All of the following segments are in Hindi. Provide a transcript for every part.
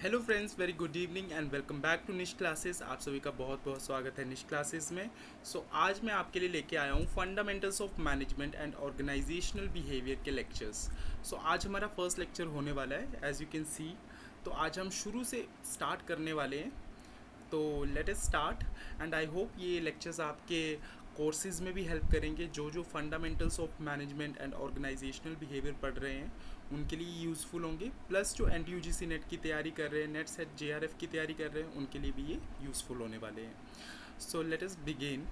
Hello friends, very good evening and welcome back to Nish classes. आप सभी का बहुत बहुत स्वागत है निश क्लासेस में। आज मैं आपके लिए लेके आया हूँ fundamentals of management and organisational behaviour के लेक्चर्स। आज हमारा फर्स्ट लेक्चर होने वाला है, एज यू कैन सी। तो आज हम शुरू से स्टार्ट करने वाले हैं। तो let us start and I hope ये लेक्चर्स आपके कोर्सेज में भी हेल्प करेंगे। जो fundamentals of management and organisational behaviour पढ़ रहे हैं उनके लिए यूज़फुल होंगे, प्लस जो NTUGC नेट की तैयारी कर रहे हैं, नेट सेट JRF की तैयारी कर रहे हैं, उनके लिए भी ये यूज़फुल होने वाले हैं। So let us begin.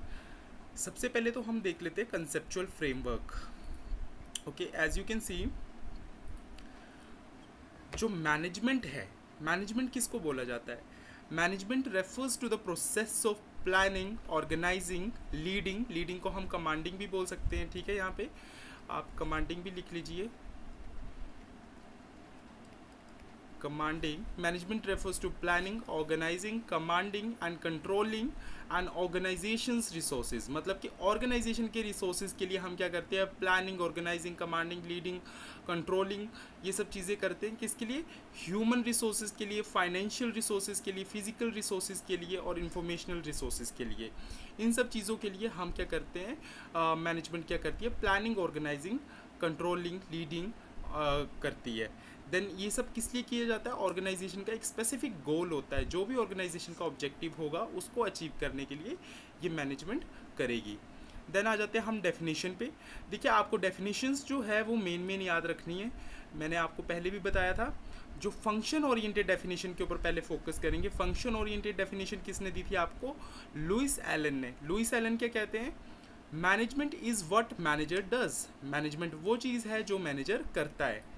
सबसे पहले तो हम देख लेते हैं conceptual framework. Okay, as you can see, जो मैनेजमेंट है, मैनेजमेंट किसको बोला जाता है? Management refers to the process of planning, organising, leading को हम कमांडिंग भी बोल सकते हैं। ठीक है, यहाँ पे आप कमांडिंग भी लिख लीजिए। Commanding, management refers to planning, organizing, commanding and controlling an organization's resources। मतलब कि ऑर्गेनाइजेशन के रिसोर्सेज के लिए हम क्या करते हैं? Planning, organising, commanding, leading, controlling, ये सब चीज़ें करते हैं। किसके लिए? ह्यूमन रिसोर्सेज के लिए, फाइनेंशियल रिसोर्सेज के लिए, फिजिकल रिसोर्सेज के लिए और इंफॉर्मेशनल रिसोर्सेज के लिए। इन सब चीज़ों के लिए हम क्या करते हैं? मैनेजमेंट क्या करती है? प्लानिंग, ऑर्गेनाइजिंग, कंट्रोलिंग, लीडिंग करती है। देन ये सब किस लिए किया जाता है? ऑर्गेनाइजेशन का एक स्पेसिफिक गोल होता है, जो भी ऑर्गेनाइजेशन का ऑब्जेक्टिव होगा उसको अचीव करने के लिए ये मैनेजमेंट करेगी। देन आ जाते हैं हम डेफिनेशन पे। देखिए, आपको डेफिनेशंस जो है वो मेन याद रखनी है। मैंने आपको पहले भी बताया था, जो फंक्शन ओरिएंटेड डेफिनेशन के ऊपर पहले फोकस करेंगे। फंक्शन ओरिएंटेड डेफिनेशन किसने दी थी आपको? लुइस एलन ने। लुइस एलन क्या कहते हैं? Management is what manager does. Management वो चीज़ है जो मैनेजर करता है।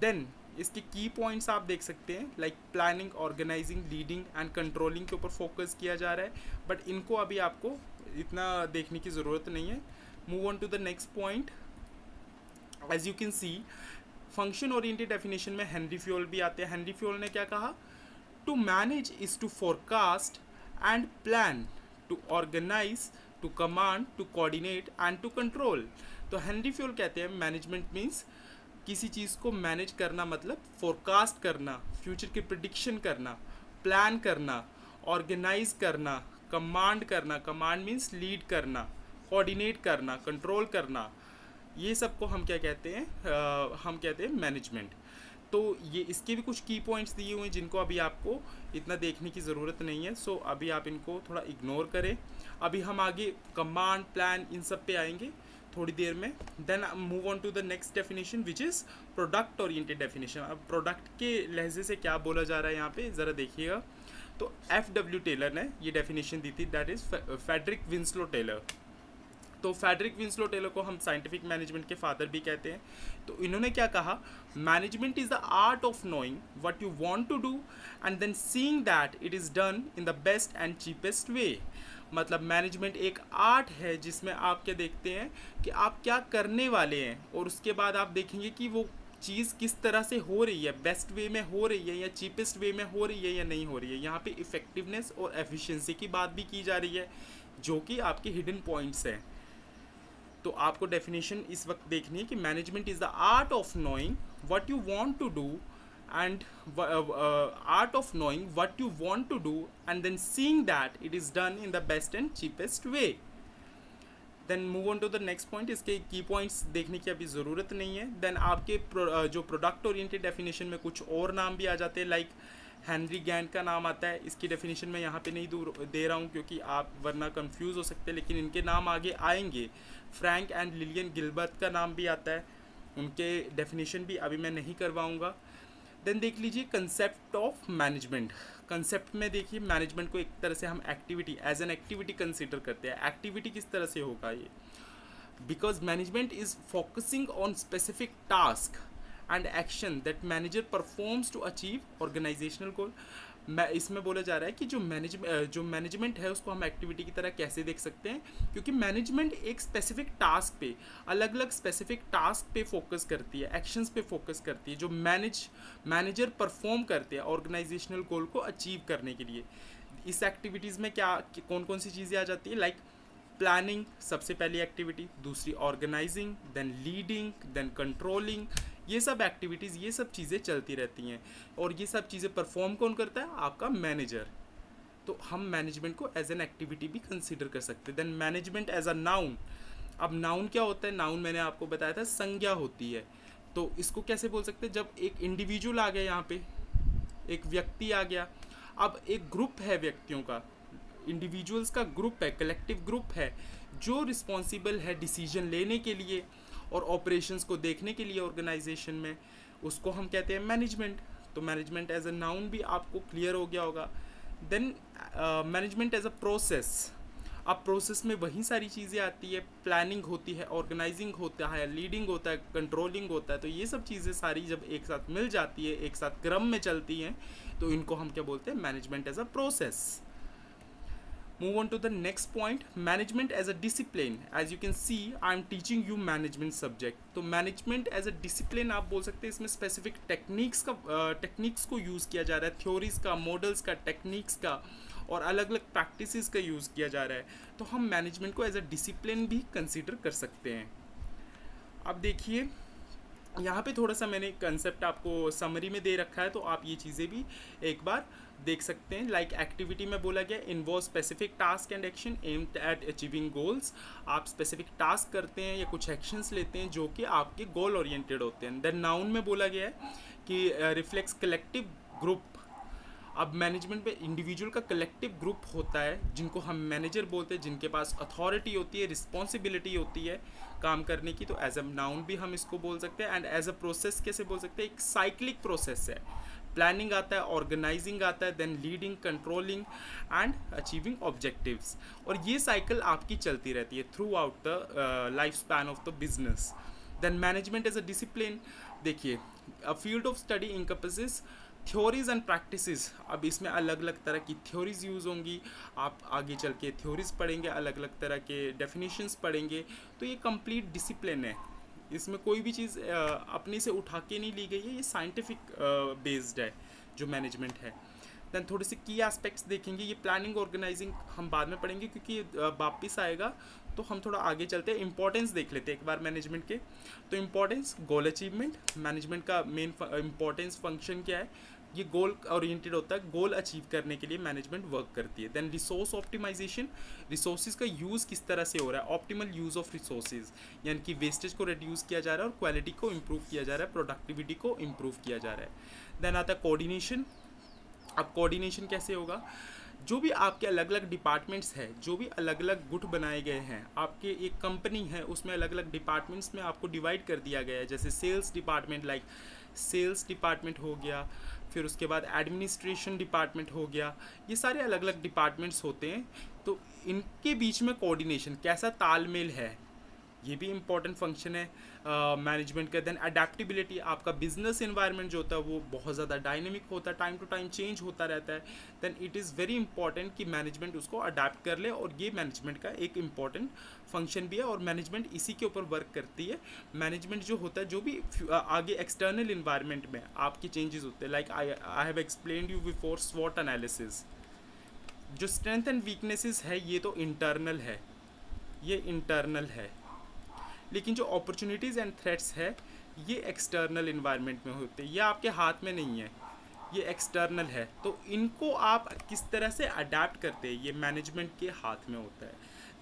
देन इसके की पॉइंट्स आप देख सकते हैं, like planning, organising, leading and controlling के ऊपर फोकस किया जा रहा है, बट इनको अभी आपको इतना देखने की ज़रूरत नहीं है। Move on to the next point. As you can see, function oriented definition में हेनरी फ्योल भी आते हैं। हेनरी फ्योल ने क्या कहा? To manage is to forecast and plan, to organise, to command, to coordinate and to control. तो हेनरी फ्योल कहते हैं मैनेजमेंट मीन्स किसी चीज़ को मैनेज करना, मतलब फोरकास्ट करना, फ्यूचर की प्रिडिक्शन करना, प्लान करना, ऑर्गेनाइज करना, कमांड करना, कमांड मीन्स लीड करना, कोऑर्डिनेट करना, कंट्रोल करना, ये सब को हम क्या कहते हैं? हम कहते हैं मैनेजमेंट। तो ये इसके भी कुछ की पॉइंट्स दिए हुए हैं जिनको अभी आपको इतना देखने की ज़रूरत नहीं है। अभी आप इनको थोड़ा इग्नोर करें। अभी हम आगे कमांड, प्लान, इन सब पे आएंगे थोड़ी देर में। Then move on to the next definition which is product oriented definition. अब प्रोडक्ट के लहजे से क्या बोला जा रहा है यहाँ पे ज़रा देखिएगा। तो FW टेलर ने ये डेफिनेशन दी थी, that is Frederick Winslow Taylor. तो फेडरिक विंस्लो टेलर को हम साइंटिफिक मैनेजमेंट के फादर भी कहते हैं। तो इन्होंने क्या कहा? Management is the art of knowing what you want to do and then seeing that it is done in the best and cheapest way. मतलब मैनेजमेंट एक आर्ट है जिसमें आप क्या देखते हैं कि आप क्या करने वाले हैं, और उसके बाद आप देखेंगे कि वो चीज़ किस तरह से हो रही है, बेस्ट वे में हो रही है या चीपेस्ट वे में हो रही है या नहीं हो रही है। यहाँ पे इफेक्टिवनेस और एफिशिएंसी की बात भी की जा रही है, जो कि आपके हिडन पॉइंट्स हैं। तो आपको डेफिनेशन इस वक्त देखनी है कि management is the art of knowing what you want to do and art of knowing what you want to do and then seeing that it is done in the best and cheapest way. Then move on to the next point. इसके की पॉइंट्स देखने की अभी ज़रूरत नहीं है। देन आपके जो प्रोडक्ट ओरिएंटेड डेफिनेशन में कुछ और नाम भी आ जाते हैं, लाइक हेनरी गैंट का नाम आता है। इसकी डेफिनेशन मैं यहाँ पे नहीं दे रहा हूँ क्योंकि आप वरना कंफ्यूज हो सकते हैं, लेकिन इनके नाम आगे आएंगे। फ्रैंक एंड लिलियन गिलबर्ट का नाम भी आता है, उनके डेफिनेशन भी अभी मैं नहीं करवाऊँगा। देन देख लीजिए कंसेप्ट ऑफ मैनेजमेंट। कंसेप्ट में देखिए, मैनेजमेंट को एक तरह से हम activity, as an activity consider करते हैं। एक्टिविटी किस तरह से होगा ये? Because management is focusing on specific task and action that manager performs to achieve organisational goal. इसमें बोला जा रहा है कि जो मैनेजमेंट है उसको हम एक्टिविटी की तरह कैसे देख सकते हैं, क्योंकि मैनेजमेंट एक स्पेसिफिक टास्क पे, अलग अलग स्पेसिफिक टास्क पे फोकस करती है, एक्शंस पे फोकस करती है, जो मैनेजर परफॉर्म करते हैं ऑर्गेनाइजेशनल गोल को अचीव करने के लिए। इस एक्टिविटीज़ में क्या कौन कौन सी चीज़ें आ जाती है? लाइक प्लानिंग सबसे पहली एक्टिविटी, दूसरी organising, then leading, then controlling, ये सब एक्टिविटीज़, ये सब चीज़ें चलती रहती हैं, और ये सब चीज़ें परफॉर्म कौन करता है? आपका मैनेजर। तो हम मैनेजमेंट को एज एन एक्टिविटी भी कंसिडर कर सकते हैं। Then management as a noun. अब नाउन क्या होता है? नाउन मैंने आपको बताया था संज्ञा होती है। तो इसको कैसे बोल सकते हैं? जब एक इंडिविजुअल आ गया, यहाँ पे एक व्यक्ति आ गया, अब एक ग्रुप है व्यक्तियों का, इंडिविजुअल्स का ग्रुप है, कलेक्टिव ग्रुप है, जो रिस्पॉन्सिबल है डिसीजन लेने के लिए और ऑपरेशंस को देखने के लिए ऑर्गेनाइजेशन में, उसको हम कहते हैं मैनेजमेंट। तो मैनेजमेंट एज अ नाउन भी आपको क्लियर हो गया होगा। Then management as a process. अब प्रोसेस में वही सारी चीज़ें आती है, प्लानिंग होती है, ऑर्गेनाइजिंग होता है, लीडिंग होता है, कंट्रोलिंग होता है। तो ये सब चीज़ें सारी जब एक साथ मिल जाती है, एक साथ क्रम में चलती हैं, तो इनको हम क्या बोलते हैं? Management as a process. Move on to the next point, management as a discipline. As you can see, I am teaching you management subject. तो management as a discipline आप बोल सकते हैं, इसमें specific techniques को use किया जा रहा है, theories का, models का, techniques का, और अलग अलग practices का use किया जा रहा है। तो हम management को as a discipline भी consider कर सकते हैं। अब देखिए यहाँ पे थोड़ा सा मैंने कंसेप्ट आपको समरी में दे रखा है, तो आप ये चीज़ें भी एक बार देख सकते हैं। लाइक एक्टिविटी में बोला गया involve specific task and action aimed at achieving goals. आप स्पेसिफिक टास्क करते हैं या कुछ एक्शंस लेते हैं जो कि आपके गोल ओरिएंटेड होते हैं। देन नाउन में बोला गया है कि रिफ्लेक्ट्स कलेक्टिव ग्रुप। अब मैनेजमेंट में इंडिविजुअल का कलेक्टिव ग्रुप होता है, जिनको हम मैनेजर बोलते हैं, जिनके पास अथॉरिटी होती है, रिस्पॉन्सिबिलिटी होती है काम करने की। तो एज अ नाउन भी हम इसको बोल सकते हैं। एंड एज अ प्रोसेस कैसे बोल सकते हैं? एक साइक्लिक प्रोसेस है। प्लानिंग आता है, ऑर्गेनाइजिंग आता है, then leading, controlling and achieving objectives. और ये साइकिल आपकी चलती रहती है throughout the life span of the business. Then management as a discipline. देखिए, a field of study encompasses theories and practices. अब इसमें अलग अलग तरह की थ्योरीज यूज़ होंगी, आप आगे चल के थ्योरीज पढ़ेंगे, अलग अलग तरह के डेफिनेशंस पढ़ेंगे। तो ये कंप्लीट डिसिप्लिन है, इसमें कोई भी चीज़ अपने से उठा के नहीं ली गई है, ये साइंटिफिक बेस्ड है जो मैनेजमेंट है। दैन थोड़ी सी की एस्पेक्ट्स देखेंगे। ये प्लानिंग ऑर्गेनाइजिंग हम बाद में पढ़ेंगे, क्योंकि वापस आएगा, तो हम थोड़ा आगे चलते हैं। इंपॉर्टेंस देख लेते हैं एक बार मैनेजमेंट के। तो इंपॉर्टेंस, गोल अचीवमेंट। मैनेजमेंट का मेन इंपॉर्टेंस फंक्शन क्या है? ये गोल ओरिएंटेड होता है, गोल अचीव करने के लिए मैनेजमेंट वर्क करती है। देन रिसोर्स ऑप्टिमाइजेशन, रिसोर्सेज का यूज़ किस तरह से हो रहा है, ऑप्टिमल यूज़ ऑफ रिसोर्सेज, यानी कि वेस्टेज को रिड्यूस किया जा रहा है और क्वालिटी को इम्प्रूव किया जा रहा है, प्रोडक्टिविटी को इम्प्रूव किया जा रहा है। देन आता है कोऑर्डिनेशन। अब कोऑर्डिनेशन कैसे होगा? जो भी आपके अलग अलग डिपार्टमेंट्स हैं, जो भी अलग अलग गुट बनाए गए हैं, आपके एक कंपनी है उसमें अलग अलग डिपार्टमेंट्स में आपको डिवाइड कर दिया गया है। जैसे sales department, like sales department हो गया, फिर उसके बाद एडमिनिस्ट्रेशन डिपार्टमेंट हो गया, ये सारे अलग अलग डिपार्टमेंट्स होते हैं। तो इनके बीच में कोऑर्डिनेशन, कैसा तालमेल है, ये भी इंपॉर्टेंट फंक्शन है मैनेजमेंट का। देन अडेप्टेबिलिटी, आपका बिजनेस इन्वायरमेंट जो होता है वो बहुत ज़्यादा डायनेमिक होता है, टाइम टू टाइम चेंज होता रहता है। Then it is very important कि मैनेजमेंट उसको अडेप्ट कर ले, और ये मैनेजमेंट का एक इंपॉर्टेंट फंक्शन भी है, और मैनेजमेंट इसी के ऊपर वर्क करती है। मैनेजमेंट जो होता है, जो भी आगे एक्सटर्नल इन्वायरमेंट में आपके चेंजेस होते हैं, like I have explained you before स्वॉट एनालिसिस। जो स्ट्रेंथ एंड वीकनेसेस है ये तो इंटरनल है, ये इंटरनल है, लेकिन जो अपॉर्चुनिटीज़ एंड थ्रेट्स है ये एक्सटर्नल इन्वायरमेंट में होते हैं, ये आपके हाथ में नहीं है, ये एक्सटर्नल है। तो इनको आप किस तरह से अडेप्ट करते हैं, ये मैनेजमेंट के हाथ में होता है।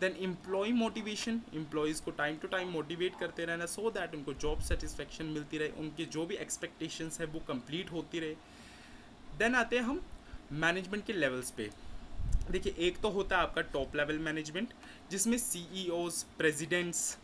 देन एम्प्लॉय मोटिवेशन, एम्प्लॉयज़ को टाइम टू टाइम मोटिवेट करते रहना, सो दैट उनको जॉब सेटिस्फेक्शन मिलती रहे, उनके जो भी एक्सपेक्टेशंस है वो कंप्लीट होती रहे। देन आते हैं हम मैनेजमेंट के लेवल्स पे। देखिए, एक तो होता है आपका टॉप लेवल मैनेजमेंट, जिसमें CEOs, प्रेजिडेंट्स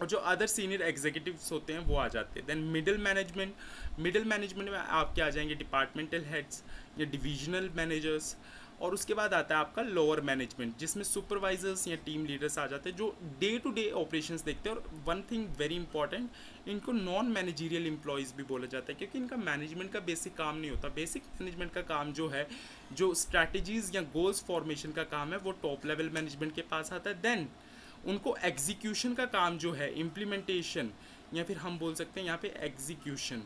और जो अदर सीनियर एग्जीक्यूटिव्स होते हैं वो आ जाते हैं। Then middle management, middle management में आपके आ जाएंगे डिपार्टमेंटल हेड्स या डिविजनल मैनेजर्स, और उसके बाद आता है आपका लोअर मैनेजमेंट, जिसमें सुपरवाइजर्स या टीम लीडर्स आ जाते हैं, जो डे टू डे ऑपरेशंस देखते हैं। और वन थिंग वेरी इंपॉर्टेंट, इनको नॉन मैनेजरियल एम्प्लॉयज़ भी बोला जाता है, क्योंकि इनका मैनेजमेंट का बेसिक काम नहीं होता। बेसिक मैनेजमेंट का काम जो है, जो स्ट्रैटेजीज़ या गोल्स फॉर्मेशन का काम है, वो टॉप लेवल मैनेजमेंट के पास आता है। देन उनको एग्जीक्यूशन का काम जो है, इम्प्लीमेंटेशन, या फिर हम बोल सकते हैं यहाँ पे एग्जीक्यूशन,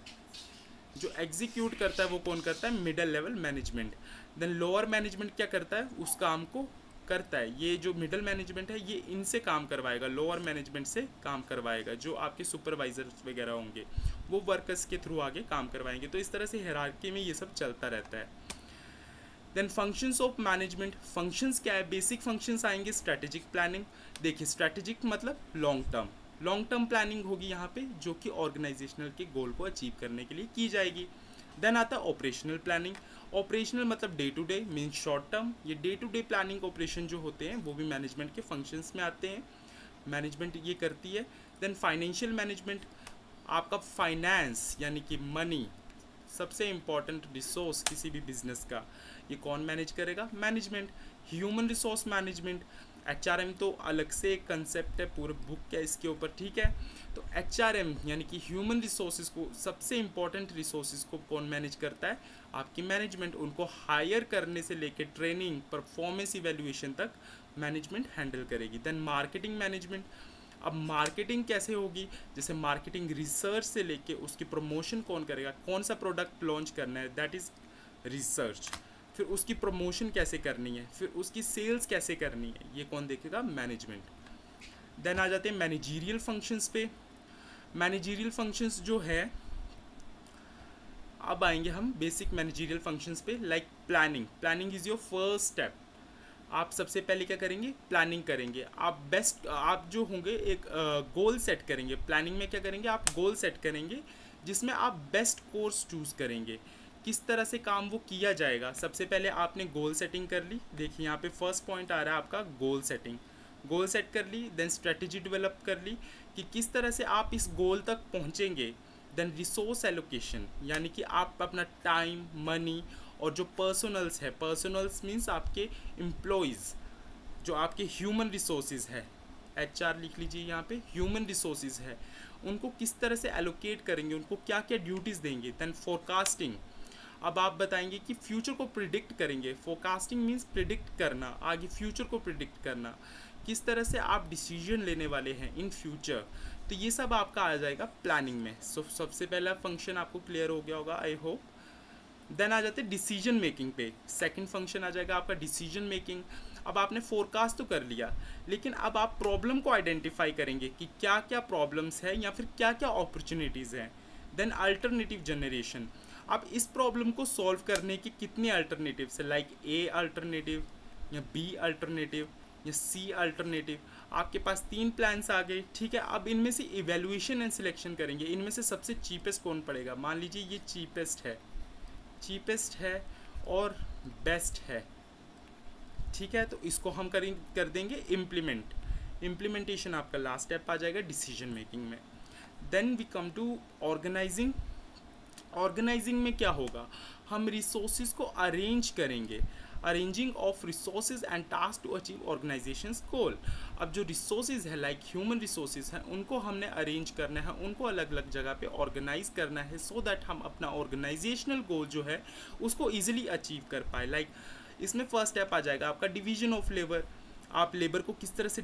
जो एग्जीक्यूट करता है वो कौन करता है? Middle level management. Then lower management क्या करता है? उस काम को करता है, ये जो मिडल मैनेजमेंट है ये इनसे काम करवाएगा, लोअर मैनेजमेंट से काम करवाएगा, जो आपके सुपरवाइजर्स वगैरह होंगे वो वर्कर्स के थ्रू आगे काम करवाएंगे। तो इस तरह से हायरार्की में ये सब चलता रहता है। Then functions of management, functions क्या है, बेसिक फंक्शंस आएंगे स्ट्रैटेजिक प्लानिंग। देखिए स्ट्रैटेजिक मतलब लॉन्ग टर्म प्लानिंग होगी यहाँ पे, जो कि ऑर्गेनाइजेशनल के गोल को अचीव करने के लिए की जाएगी। देन आता है ऑपरेशनल प्लानिंग। ऑपरेशनल मतलब day to day means short term. ये day to day planning operation जो होते हैं वो भी मैनेजमेंट के फंक्शंस में आते हैं, मैनेजमेंट ये करती है। देन फाइनेंशियल मैनेजमेंट, आपका फाइनेंस यानी कि मनी सबसे इम्पॉर्टेंट रिसोर्स किसी भी बिजनेस का, ये कौन मैनेज करेगा, management. Human resource management, HRM तो अलग से एक कंसेप्ट है, पूरा बुक है इसके ऊपर, ठीक है। तो HRM यानी कि ह्यूमन रिसोर्सेज को, सबसे इम्पॉर्टेंट रिसोर्सेज को कौन मैनेज करता है, आपकी मैनेजमेंट। उनको हायर करने से लेकर ट्रेनिंग, परफॉर्मेंस इवेल्युएशन तक मैनेजमेंट हैंडल करेगी। देन मार्केटिंग मैनेजमेंट, अब मार्केटिंग कैसे होगी, जैसे मार्केटिंग रिसर्च से लेके उसकी प्रमोशन कौन करेगा, कौन सा प्रोडक्ट लॉन्च करना है, दैट इज़ रिसर्च। फिर उसकी प्रमोशन कैसे करनी है, फिर उसकी सेल्स कैसे करनी है, ये कौन देखेगा, मैनेजमेंट। देन आ जाते हैं मैनेजीरियल फंक्शंस पे। मैनेजीरियल फंक्शंस जो है, अब आएंगे हम बेसिक मैनेजीरियल फंक्शंस पे, like planning. Planning is your first step. आप सबसे पहले क्या करेंगे, प्लानिंग करेंगे। आप जो होंगे एक गोल सेट करेंगे। प्लानिंग में क्या करेंगे, आप गोल सेट करेंगे जिसमें आप बेस्ट कोर्स चूज़ करेंगे, किस तरह से काम वो किया जाएगा। सबसे पहले आपने गोल सेटिंग कर ली। देखिए यहाँ पे फर्स्ट पॉइंट आ रहा है आपका गोल सेटिंग। गोल सेट कर ली, देन स्ट्रेटजी डेवलप कर ली कि किस तरह से आप इस गोल तक पहुँचेंगे। देन रिसोर्स एलोकेशन, यानी कि आप अपना टाइम, मनी और जो पर्सनल्स है, पर्सनल्स मीन्स आपके एम्प्लॉयज़, जो आपके ह्यूमन रिसोर्सेज है, HR लिख लीजिए यहाँ पे, ह्यूमन रिसोर्सेज है, उनको किस तरह से एलोकेट करेंगे, उनको क्या क्या ड्यूटीज़ देंगे। देन फोरकास्टिंग, अब आप बताएंगे कि फ्यूचर को प्रिडिक्ट करेंगे। फोरकास्टिंग मीन्स प्रिडिक्ट करना, आगे फ्यूचर को प्रिडिक्ट करना, किस तरह से आप डिसीजन लेने वाले हैं इन फ्यूचर। तो ये सब आपका आ जाएगा प्लानिंग में। सबसे पहला फंक्शन आपको क्लियर हो गया होगा, आई होप। देन आ जाते हैं डिसीजन मेकिंग पे। सेकंड फंक्शन आ जाएगा आपका डिसीजन मेकिंग। अब आपने फोरकास्ट तो कर लिया, लेकिन अब आप प्रॉब्लम को आइडेंटिफाई करेंगे कि क्या क्या प्रॉब्लम्स है या फिर क्या क्या अपॉर्चुनिटीज़ हैं। देन अल्टरनेटिव जनरेशन, अब इस प्रॉब्लम को सॉल्व करने की कितनी अल्टरनेटिव्स है, लाइक A अल्टरनेटिव या B अल्टरनेटिव या C अल्टरनेटिव। आपके पास 3 प्लान्स आ गए, ठीक है। अब इनमें से इवेल्युएशन एंड सिलेक्शन करेंगे, इनमें से सबसे चीपेस्ट कौन पड़ेगा। मान लीजिए ये चीपेस्ट है और बेस्ट है, ठीक है। तो इसको हम कर देंगे इम्प्लीमेंटेशन आपका लास्ट स्टेप आ जाएगा डिसीजन मेकिंग में। Then we come to organising. Organising में क्या होगा, हम रिसोर्सेज को अरेंज करेंगे। Arranging of resources and task to achieve organisations goal. अब जो रिसोर्सेज है, लाइक ह्यूमन रिसोर्सेज हैं, उनको हमने अरेंज करना है, उनको अलग अलग जगह पे ऑर्गेनाइज करना है, सो दैट हम अपना ऑर्गेनाइजेशनल गोल जो है उसको ईजिली अचीव कर पाए। लाइक इसमें फर्स्ट स्टेप आ जाएगा आपका डिवीजन ऑफ लेबर। आप लेबर को किस तरह से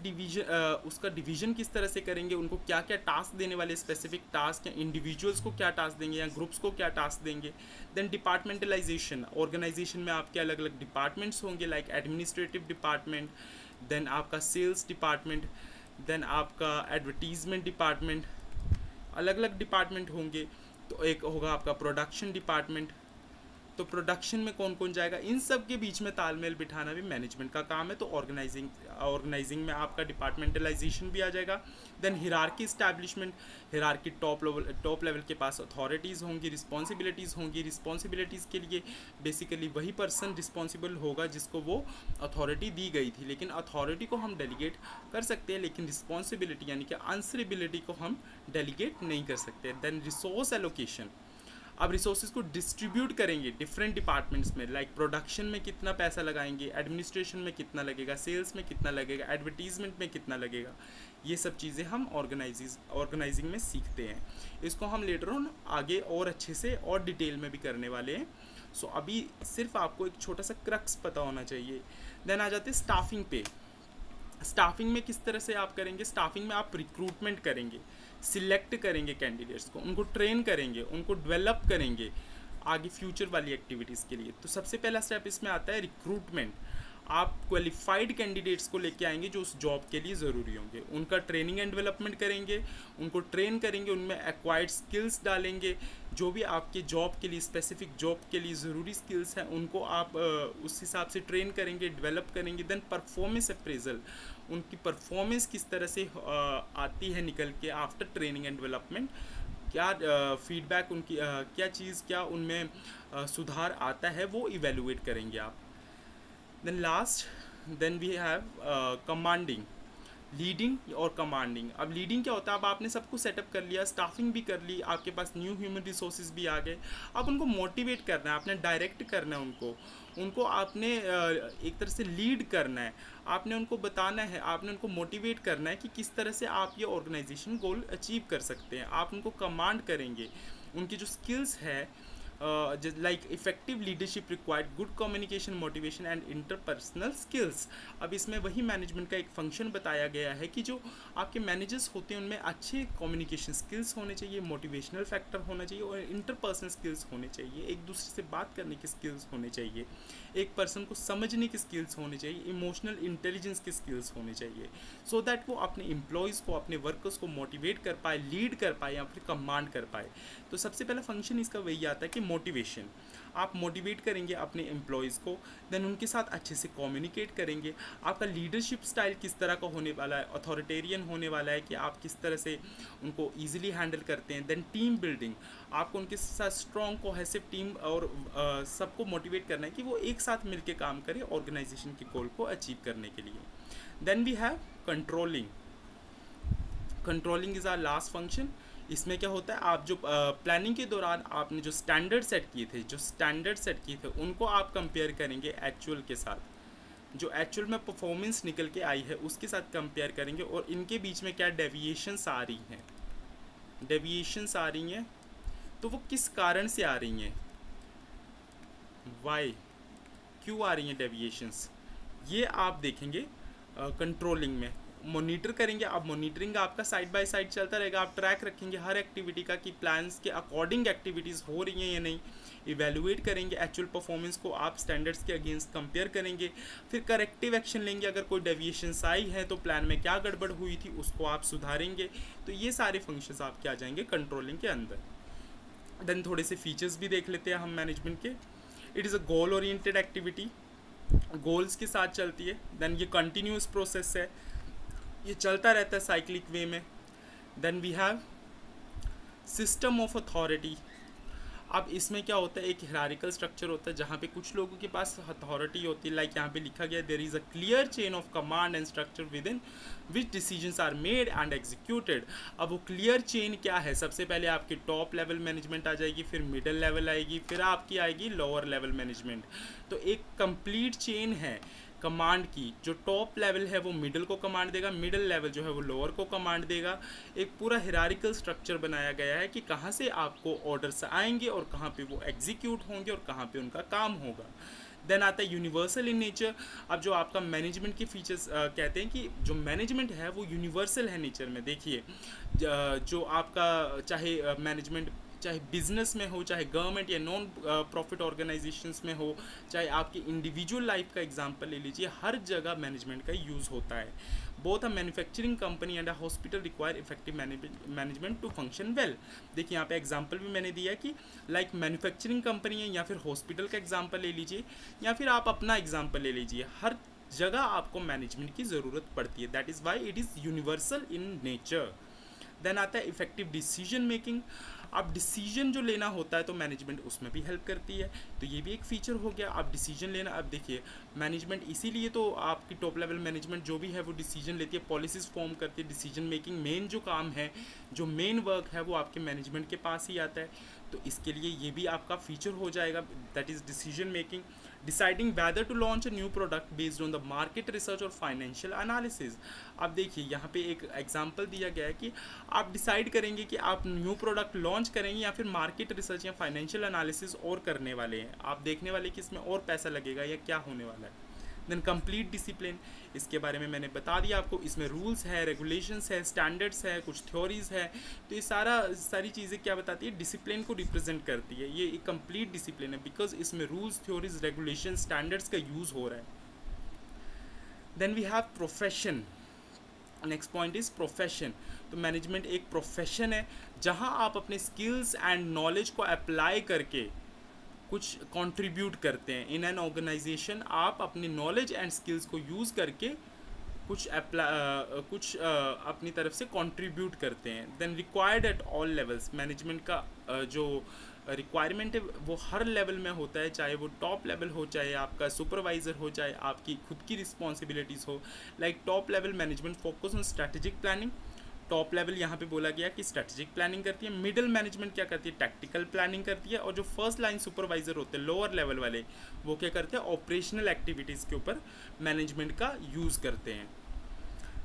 उसका डिवीजन किस तरह से करेंगे, उनको क्या क्या टास्क देने वाले, स्पेसिफिक टास्क, या इंडिविजुअल्स को क्या टास्क देंगे या ग्रुप्स को क्या टास्क देंगे। देन डिपार्टमेंटलाइजेशन, ऑर्गेनाइजेशन में आपके अलग अलग डिपार्टमेंट्स होंगे, लाइक एडमिनिस्ट्रेटिव डिपार्टमेंट, देन आपका सेल्स डिपार्टमेंट, देन आपका एडवर्टीजमेंट डिपार्टमेंट, अलग अलग डिपार्टमेंट होंगे। तो एक होगा आपका प्रोडक्शन डिपार्टमेंट। तो प्रोडक्शन में कौन कौन जाएगा, इन सब के बीच में तालमेल बिठाना भी मैनेजमेंट का काम है। तो ऑर्गेनाइजिंग में आपका डिपार्टमेंटलाइजेशन भी आ जाएगा। Then hierarchy establishment, hierarchy top level के पास अथॉरिटीज़ होंगी, रिस्पॉन्सिबिलिटीज़ होंगी। रिस्पॉन्सिबिलिटीज़ के लिए बेसिकली वही पर्सन रिस्पॉन्सिबल होगा जिसको वो अथॉरिटी दी गई थी, लेकिन अथॉरिटी को हम डेलीगेट कर सकते हैं, लेकिन रिस्पॉन्सिबिलिटी यानी कि आंसरेबिलिटी को हम डेलीगेट नहीं कर सकते। देन रिसोर्स एलोकेशन, अब रिसोर्सेज को डिस्ट्रीब्यूट करेंगे डिफरेंट डिपार्टमेंट्स में, लाइक प्रोडक्शन में कितना पैसा लगाएंगे, एडमिनिस्ट्रेशन में कितना लगेगा, सेल्स में कितना लगेगा, एडवर्टीजमेंट में कितना लगेगा। ये सब चीज़ें हम ऑर्गेनाइजिंग में सीखते हैं। इसको हम लेटर ऑन आगे और अच्छे से और डिटेल में भी करने वाले हैं। सो अभी सिर्फ आपको एक छोटा सा क्रक्स पता होना चाहिए। देन आ जाते हैं स्टाफिंग पे। स्टाफिंग में किस तरह से आप करेंगे, स्टाफिंग में आप रिक्रूटमेंट करेंगे, सिलेक्ट करेंगे कैंडिडेट्स को, उनको ट्रेन करेंगे, उनको डेवलप करेंगे आगे फ्यूचर वाली एक्टिविटीज़ के लिए। तो सबसे पहला स्टेप इसमें आता है रिक्रूटमेंट। आप क्वालिफाइड कैंडिडेट्स को लेके आएंगे जो उस जॉब के लिए ज़रूरी होंगे, उनका ट्रेनिंग एंड डेवलपमेंट करेंगे, उनको ट्रेन करेंगे, उनमें एक्वायर्ड स्किल्स डालेंगे, जो भी आपके जॉब के लिए स्पेसिफिक जॉब के लिए ज़रूरी स्किल्स हैं उनको आप उस हिसाब से ट्रेन करेंगे, डेवलप करेंगे। देन परफॉर्मेंस अप्रेजल, उनकी परफॉर्मेंस किस तरह से आती है निकल के आफ्टर ट्रेनिंग एंड डेवलपमेंट, क्या फीडबैक उनकी क्या चीज़ क्या उनमें सुधार आता है, वो इवेलुएट करेंगे आप। Then we have commanding, leading और कमांडिंग। अब लीडिंग क्या होता है, अब आपने सब कुछ सेटअप कर लिया, स्टाफिंग भी कर ली, आपके पास न्यू ह्यूमन रिसोर्सेज भी आ गए, अब उनको मोटिवेट करना है, आपने डायरेक्ट करना है उनको आपने एक तरह से लीड करना है, आपने उनको बताना है, आपने उनको मोटिवेट करना है कि किस तरह से आप ये ऑर्गेनाइजेशन गोल अचीव कर सकते हैं। आप उनको कमांड करेंगे, उनकी जो स्किल्स है like effective leadership required good communication, motivation and interpersonal skills. अब इसमें वही मैनेजमेंट का एक फंक्शन बताया गया है कि जो आपके मैनेजर्स होते हैं उनमें अच्छे कम्युनिकेशन स्किल्स होने चाहिए, मोटिवेशनल फैक्टर होना चाहिए और इंटरपर्सनल स्किल्स होने चाहिए, एक दूसरे से बात करने के स्किल्स होने चाहिए, एक पर्सन को समझने के स्किल्स होने चाहिए, इमोशनल इंटेलिजेंस के स्किल्स होने चाहिए, सो दैट वो अपने एम्प्लॉयज़ को, अपने वर्कर्स को मोटिवेट कर पाए, लीड कर पाए या फिर कमांड कर पाए। तो सबसे पहला फंक्शन इसका वही आता है कि मोटिवेशन, आप मोटिवेट करेंगे अपने एम्प्लॉयज़ को, देन उनके साथ अच्छे से कम्युनिकेट करेंगे। आपका लीडरशिप स्टाइल किस तरह का होने वाला है, अथॉरिटेरियन होने वाला है कि आप किस तरह से उनको ईजिली हैंडल करते हैं। देन टीम बिल्डिंग, आपको उनके साथ स्ट्रॉन्ग कोहेसिव टीम और सबको मोटिवेट करना है कि वो एक साथ मिलकर काम करें ऑर्गेनाइजेशन के गोल को अचीव करने के लिए। Then we have controlling, controlling is our last function. इसमें क्या होता है, आप जो प्लानिंग के दौरान आपने जो स्टैंडर्ड सेट किए थे उनको आप कंपेयर करेंगे एक्चुअल के साथ, जो एक्चुअल में परफॉर्मेंस निकल के आई है उसके साथ कंपेयर करेंगे, और इनके बीच में क्या डेविएशंस आ रही हैं, तो वो किस कारण से आ रही हैं, वाई, क्यों आ रही हैं डेविएशंस, ये आप देखेंगे कंट्रोलिंग में। मॉनिटर करेंगे, अब मॉनिटरिंग आपका साइड बाय साइड चलता रहेगा, आप ट्रैक रखेंगे हर एक्टिविटी का कि प्लान्स के अकॉर्डिंग एक्टिविटीज़ हो रही हैं या नहीं, इवेलुएट करेंगे एक्चुअल परफॉर्मेंस को, आप स्टैंडर्ड्स के अगेंस्ट कंपेयर करेंगे, फिर करेक्टिव एक्शन लेंगे, अगर कोई डेविएशंस आई है तो प्लान में क्या गड़बड़ हुई थी उसको आप सुधारेंगे। तो ये सारे फंक्शंस आपके आ जाएंगे कंट्रोलिंग के अंदर। देन थोड़े से फीचर्स भी देख लेते हैं हम मैनेजमेंट के। It is a goal oriented activity, goals के साथ चलती है। देन ये कंटिन्यूस प्रोसेस है, ये चलता रहता है साइक्लिक वे में। Then we have system of authority. अब इसमें क्या होता है, एक हिरारिकल स्ट्रक्चर होता है जहाँ पे कुछ लोगों के पास अथॉरिटी होती है, लाइक यहाँ पे लिखा गया there is a clear chain of command and structure within which decisions are made and executed. अब वो क्लियर चेन क्या है, सबसे पहले आपकी टॉप लेवल मैनेजमेंट आ जाएगी, फिर मिडिल लेवल आएगी, फिर आपकी आएगी लोअर लेवल मैनेजमेंट। तो एक कंप्लीट चेन है कमांड की, जो टॉप लेवल है वो मिडिल को कमांड देगा, मिडिल लेवल जो है वो लोअर को कमांड देगा। एक पूरा हिरारिकल स्ट्रक्चर बनाया गया है कि कहाँ से आपको ऑर्डर्स आएंगे और कहाँ पे वो एग्जीक्यूट होंगे और कहाँ पे उनका काम होगा। देन आता है यूनिवर्सल इन नेचर। अब जो आपका मैनेजमेंट के फीचर्स कहते हैं कि जो मैनेजमेंट है वो यूनिवर्सल है नेचर में। देखिए जो आपका चाहे मैनेजमेंट चाहे बिजनेस में हो, चाहे गवर्नमेंट या नॉन प्रॉफिट ऑर्गेनाइजेशंस में हो, चाहे आपकी इंडिविजुअल लाइफ का एग्जांपल ले लीजिए, हर जगह मैनेजमेंट का यूज़ होता है। Both a manufacturing company and a hospital require effective management to function well. देखिए यहाँ पे एग्जांपल भी मैंने दिया कि लाइक मैन्युफैक्चरिंग कंपनी है या फिर हॉस्पिटल का एग्जांपल ले लीजिए या फिर आप अपना एग्जांपल ले लीजिए, हर जगह आपको मैनेजमेंट की ज़रूरत पड़ती है। That is why it is universal in nature. Then आता है इफेक्टिव डिसीजन मेकिंग। अब डिसीजन जो लेना होता है तो मैनेजमेंट उसमें भी हेल्प करती है, तो ये भी एक फीचर हो गया। अब डिसीजन लेना, अब देखिए मैनेजमेंट इसीलिए तो आपकी टॉप लेवल मैनेजमेंट जो भी है वो डिसीजन लेती है, पॉलिसीज़ फॉर्म करती है। डिसीजन मेकिंग मेन जो काम है, जो मेन वर्क है वो आपके मैनेजमेंट के पास ही आता है, तो इसके लिए ये भी आपका फीचर हो जाएगा, that is decision making. Deciding whether to launch a new product based on the market research और financial analysis। अब देखिए यहाँ पे एक एग्जांपल दिया गया है कि आप डिसाइड करेंगे कि आप न्यू प्रोडक्ट लॉन्च करेंगे या फिर मार्केट रिसर्च या फाइनेंशियल एनालिसिस और करने वाले हैं, आप देखने वाले कि इसमें और पैसा लगेगा या क्या होने वाला है। देन कंप्लीट डिसिप्लिन, इसके बारे में मैंने बता दिया आपको, इसमें रूल्स है, रेगुलेशंस है, स्टैंडर्ड्स है, कुछ थ्योरीज है, तो ये सारी चीज़ें क्या बताती है, डिसिप्लिन को रिप्रेजेंट करती है। ये एक कंप्लीट डिसिप्लिन है बिकॉज इसमें रूल्स, थ्योरीज, रेगुलेशन, स्टैंडर्ड्स का यूज़ हो रहा है। Then we have profession. Next point is profession. तो मैनेजमेंट एक प्रोफेशन है जहाँ आप अपने स्किल्स एंड नॉलेज को अप्लाई करके कुछ कंट्रीब्यूट करते हैं इन एन ऑर्गेनाइजेशन। आप अपनी नॉलेज एंड स्किल्स को यूज़ करके कुछ अपनी तरफ से कंट्रीब्यूट करते हैं। Then required at all levels. Management का जो रिक्वायरमेंट है वो हर लेवल में होता है, चाहे वो टॉप लेवल हो, चाहे आपका सुपरवाइज़र हो, चाहे आपकी खुद की रिस्पॉन्सिबिलिटीज़ हो। Like top level management focus on strategic planning. Top level यहाँ पे बोला गया कि स्ट्रैटेजिक प्लानिंग करती है। मिडिल मैनेजमेंट क्या करती है, टैक्टिकल प्लानिंग करती है। और जो फर्स्ट लाइन सुपरवाइजर होते हैं लोअर लेवल वाले, वो क्या करते हैं, ऑपरेशनल एक्टिविटीज़ के ऊपर मैनेजमेंट का यूज़ करते हैं।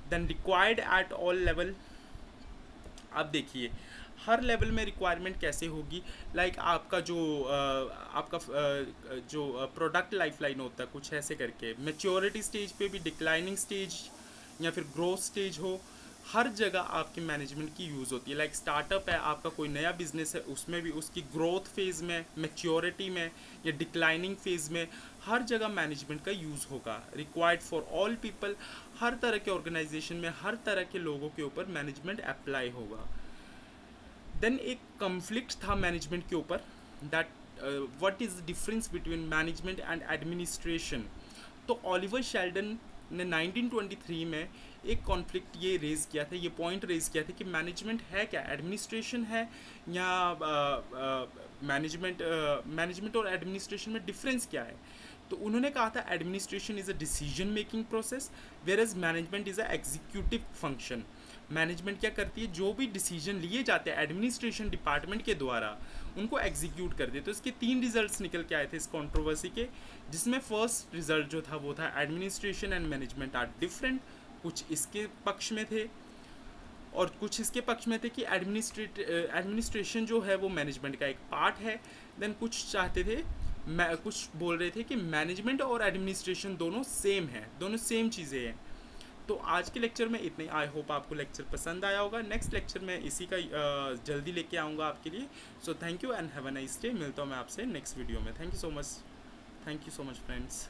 Then required at all level. अब देखिए हर लेवल में रिक्वायरमेंट कैसे होगी। लाइक आपका जो प्रोडक्ट लाइफ लाइन होता है कुछ ऐसे करके, मैच्योरिटी स्टेज पे भी, डिक्लाइनिंग स्टेज या फिर ग्रोथ स्टेज हो, हर जगह आपकी मैनेजमेंट की यूज़ होती है। लाइक स्टार्टअप है आपका, कोई नया बिजनेस है, उसमें भी उसकी ग्रोथ फेज़ में, मैच्योरिटी में या डिक्लाइनिंग फेज़ में हर जगह मैनेजमेंट का यूज़ होगा। Required for all people. हर तरह के ऑर्गेनाइजेशन में हर तरह के लोगों के ऊपर मैनेजमेंट अप्लाई होगा। देन एक कॉन्फ्लिक्ट था मैनेजमेंट के ऊपर, that what is the difference between management and administration. तो ओलिवर शेल्डन ने 1923 में एक कॉन्फ्लिक्ट ये रेज़ किया था, ये पॉइंट रेज़ किया था कि मैनेजमेंट है क्या, एडमिनिस्ट्रेशन है या मैनेजमेंट और एडमिनिस्ट्रेशन में डिफरेंस क्या है। तो उन्होंने कहा था administration is a decision making process whereas management is a executive function. Management क्या करती है, जो भी डिसीजन लिए जाते हैं एडमिनिस्ट्रेशन डिपार्टमेंट के द्वारा उनको एग्जीक्यूट कर दे। तो इसके 3 रिजल्ट्स निकल के आए थे इस कंट्रोवर्सी के, जिसमें फर्स्ट रिजल्ट जो था वो था administration and management are different. कुछ इसके पक्ष में थे और कुछ इसके पक्ष में थे कि एडमिनिस्ट्रेशन जो है वो मैनेजमेंट का एक पार्ट है। देन कुछ चाहते थे, कुछ बोल रहे थे कि मैनेजमेंट और एडमिनिस्ट्रेशन दोनों सेम है, दोनों सेम चीज़ें हैं। तो आज के लेक्चर में इतने। आई होप आपको लेक्चर पसंद आया होगा। नेक्स्ट लेक्चर में इसी का जल्दी लेके आऊँगा आपके लिए। So thank you and have a nice day. मिलता हूँ मैं आपसे नेक्स्ट वीडियो में। Thank you so much friends.